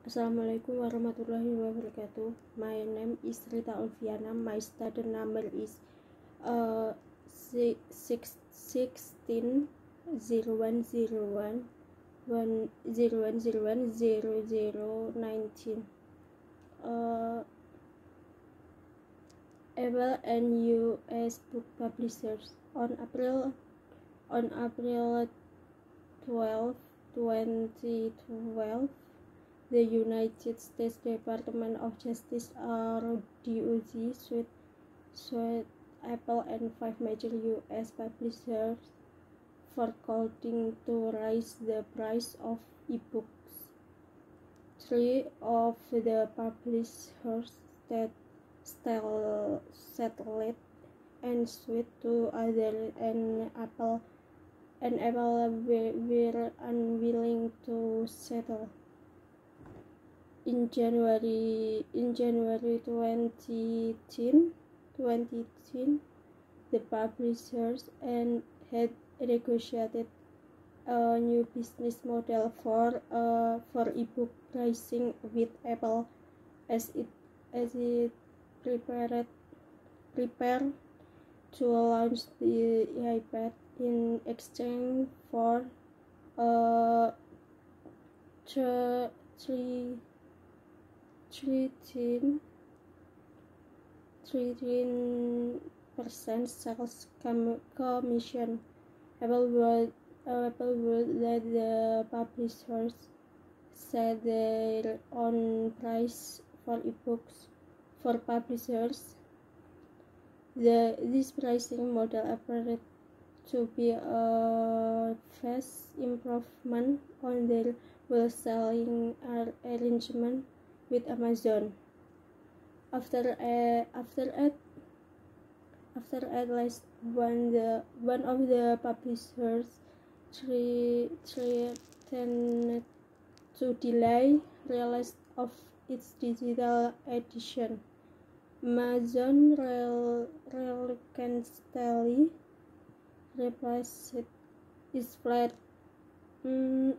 Assalamualaikum warahmatullahi wabarakatuh. My name is Rita Alfiana. My student number is 16 0101 0019. Apple and U.S. book publishers on April 12, 2012. The United States Department of Justice DOJ sued Apple and 5 major U.S. publishers for calling to raise the price of ebooks. 3 of the publishers settled and sued to others, and Apple were unwilling to settle. In January 2010, the publishers had negotiated a new business model for ebook pricing with Apple as it prepared to launch the iPad in exchange for 13% sales commission. Apple would let the publishers set their own price for ebooks. For publishers, this pricing model appeared to be a vast improvement on their wholesaling arrangement with Amazon. After at least one of the publishers threatened to delay release of its digital edition, Amazon reluctantly replaced its flat $99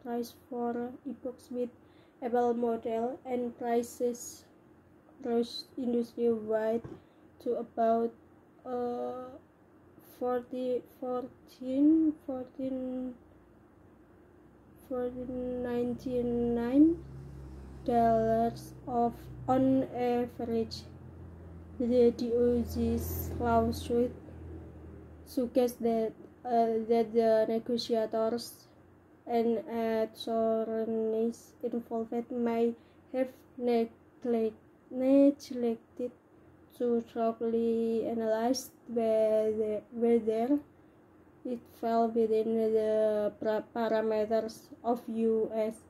price for ebooks with Apple model, and prices rose industry-wide to about $14.99 on average. The DOJ's lawsuit suggests that the negotiators and attorneys involved may have neglected to thoroughly analyze whether it fell within the parameters of U.S.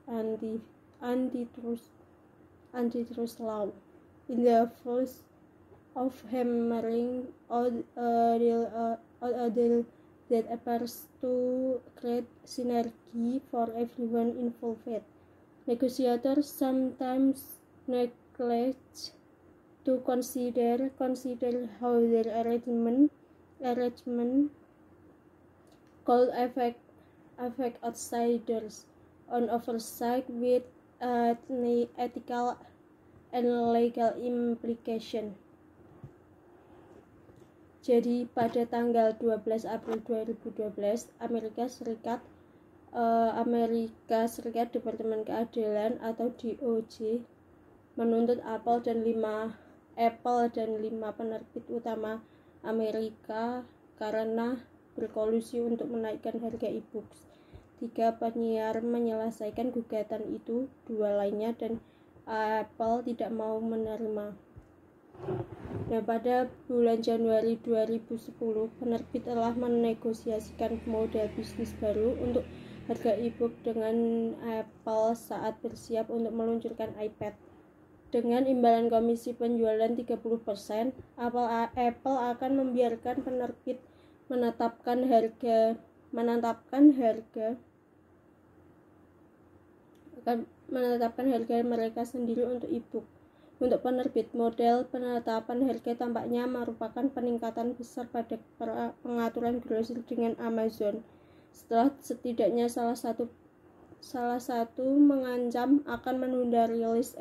antitrust law. In the face of hammering out a deal that appears to create synergy for everyone involved, negotiators sometimes neglect to consider how their arrangement could affect outsiders on oversight with ethical and legal implication. Jadi pada tanggal 12 April 2012, Amerika Serikat Departemen Keadilan atau DOJ menuntut Apple dan 5 penerbit utama Amerika karena berkolusi untuk menaikkan harga ebooks. 3 penyiar menyelesaikan gugatan itu, 2 lainnya dan Apple tidak mau menerima. Nah, pada bulan Januari 2010, penerbit telah menegosiasikan model bisnis baru untuk harga ebook dengan Apple saat bersiap untuk meluncurkan iPad. Dengan imbalan komisi penjualan 30%, Apple akan membiarkan penerbit menetapkan harga menetapkan harga mereka sendiri untuk e-book. Untuk penerbit, model penetapan harga tampaknya merupakan peningkatan besar pada pengaturan grosir dengan Amazon. Setelah setidaknya salah satu mengancam akan menunda rilis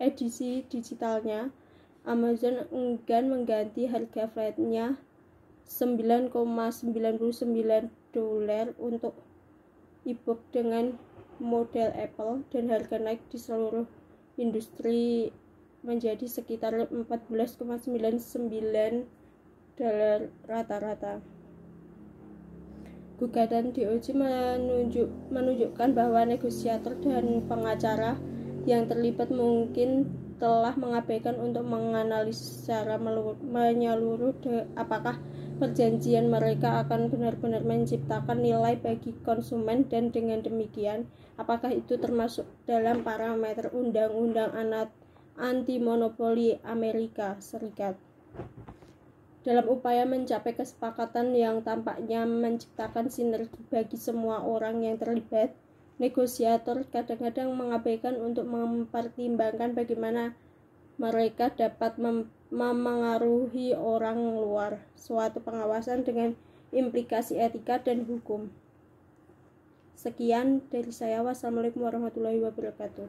edisi digitalnya, Amazon enggan mengganti harga flatnya $9,99 untuk e-book dengan model Apple, dan harga naik di seluruh industri menjadi sekitar $14,99 rata-rata. Gugatan DOJ menunjukkan bahwa negosiator dan pengacara yang terlibat mungkin telah mengabaikan untuk menganalisis secara menyeluruh apakah perjanjian mereka akan benar-benar menciptakan nilai bagi konsumen, dan dengan demikian apakah itu termasuk dalam parameter undang-undang anti-monopoli Amerika Serikat. Dalam upaya mencapai kesepakatan yang tampaknya menciptakan sinergi bagi semua orang yang terlibat, negosiator kadang-kadang mengabaikan untuk mempertimbangkan bagaimana mereka dapat memengaruhi orang luar suatu pengawasan dengan implikasi etika dan hukum. Sekian dari saya. Wassalamualaikum warahmatullahi wabarakatuh.